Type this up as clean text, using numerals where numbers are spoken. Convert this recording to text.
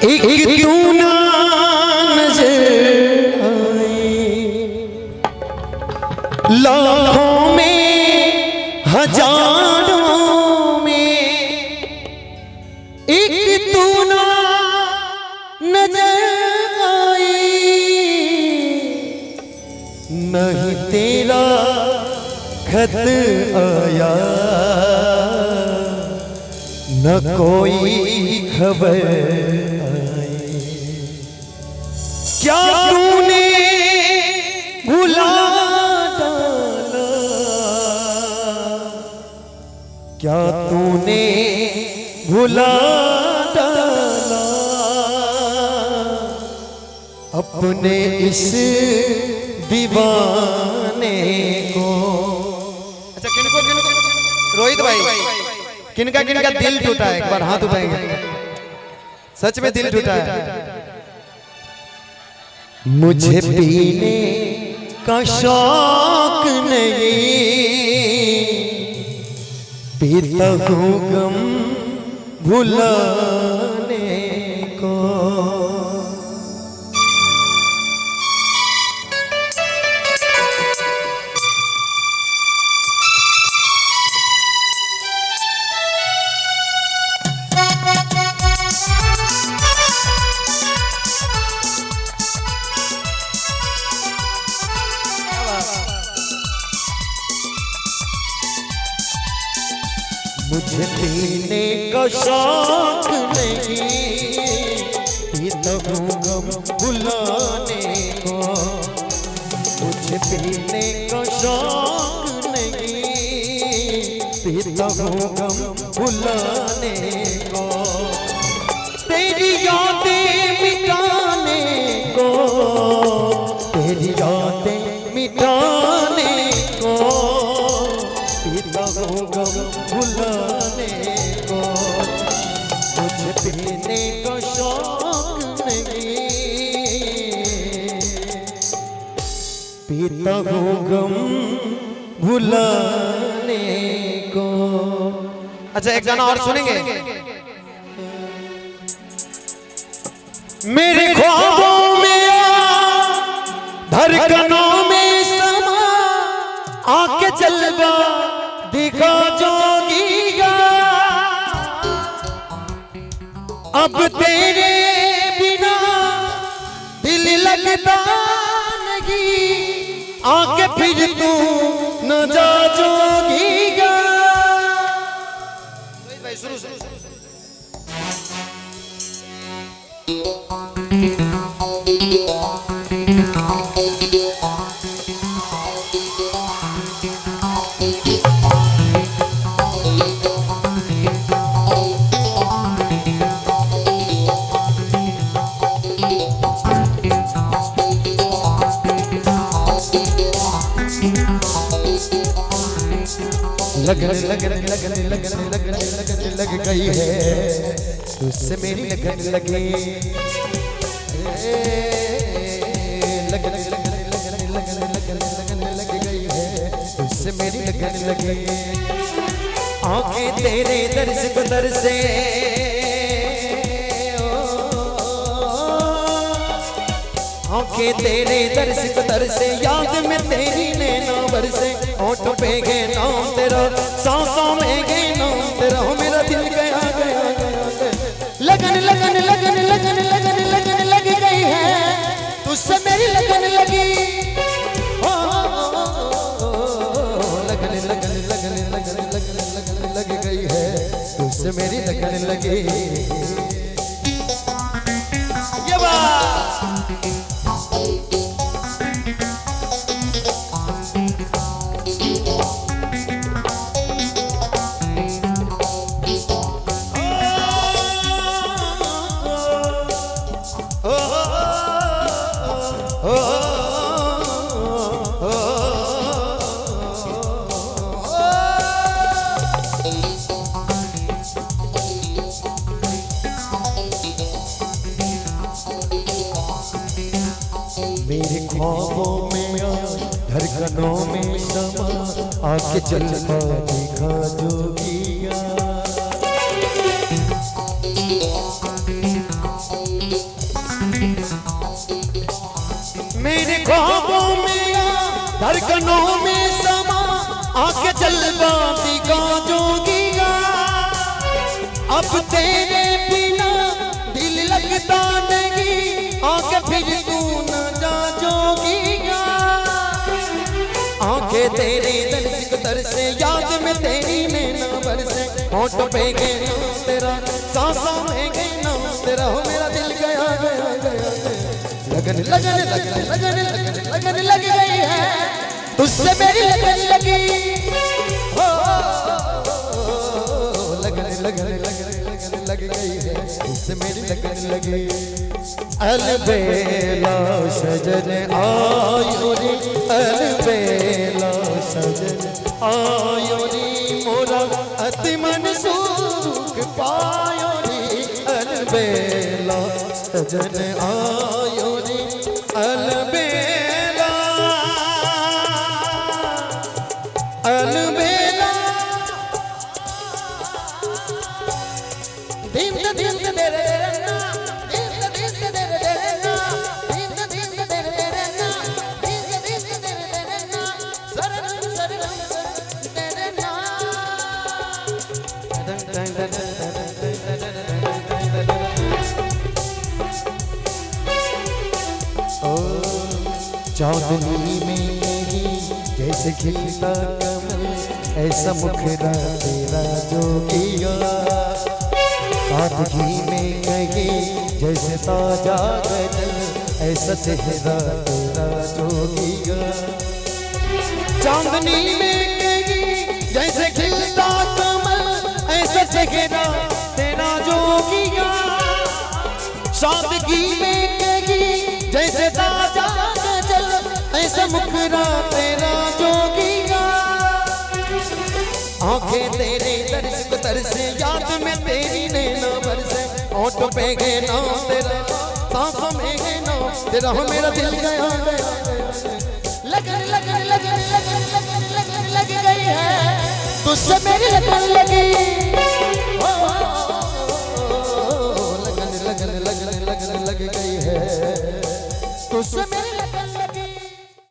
एक क्यों ना नजर आए, लाखों में हजारों में एक तू ना नजर आई। नहीं तेरा खत आया न कोई खबर आई। क्या तूने भुला डाला, क्या तूने भुला डाला अपने इस दीवाने को। अच्छा किनको रोहित भाई किनका किनका दिल टूटा है, एक बार हाथ उठाएंगे। सच में दिल टूटा है। मुझे पीने का शौक नहीं, पीता हूँ गम भुलाने को। मुझे पीने का शौक नहीं, पीता हूँ गम भुलाने को। मुझे पीने का शौक नहीं, पीता हूँ गम भुलाने को। तेरी यादें मिटाने को, तेरी यादें मिटाने को, पीता हूँ गम भुलाने को। मुझे पीने का शौक नहीं, पीता हूँ गम भुलाने को। अच्छा एक गाना और सुनेंगे। मेरे ख्वाबों में धड़कनों में समा आके जलवा दिखा जोगीगा। अब तेरे बिना दिल लगता नहीं, आके फिर तू न जा जोगीगा। भाई शुरू से लग गई है तुझसे मेरी लगन लगे। लग गई है तुझसे मेरी लगन लगे। आंखें तेरे दर्श को दरसे, आंखें तेरे दर्श को दरसे। याद में तेरी नैना बरसे, होठों पे गए नाम तेरा, सांसों में गए नाम तेरा। मेरा दिल गया गया गया। लगन लगन लगन लगन लगन लगन लग गई है तुझसे मेरी लगन लगी। लगन लगन लगन लगन लगन लगन लग गई है तुझसे मेरी लगन लगी। ये बात मेरे ख्वाबों में धड़कनों में समा आके जलवा दिखा जोगिया। मेरे ख्वाबों में या धड़कनों में समा आके चल बाती का जोगिया। अब तेरे बिना दिल लगता नहीं आके फिर तू न जा जोगिया। आंखें तेरे दर्श तरसे याद में तेरी नैना बरसे होंठ पे गए नाम तेरा सांसों में गए नाम तेरा हो मेरा दिल गया गया गया लगन लगन लगन लगन लगन लगन लग गई है तुझसे मेरी लगन लगी हो लगन लगन लगन लगन लग गई है तुझसे मेरी लगन लगी। अलबेला सजन आयो रे अलबेला सजन आयो रे मोरा अति मन सुख पायो रे अलबेला सजन आयो रे अलबेला अलबेला दिन दिन तेरे चांदनी में नहीं जैसे खिलता कमल ऐसा मुखड़ा तेरा जोगिया। सादगी में कहीं जैसे ताजा गजल ऐसा चेहरा तेरा जोगिया। चांदनी में कहीं जैसे खिलता कमल ऐसा चेहरा तेरा जोगिया। सादगी में कहीं जैसे ताजा ऐसा मुखड़ा तेरा जोगिया। आंखें तेरे दर्श को तरसे याद में तेरी नैना बरसे होंठ पे गए नाम तेरा सांसों में गए नाम तेरा हो मेरा दिल गया गया लगन लगन लगन लगन लगन लगन लग गई है तुझसे मेरी लगन लगी।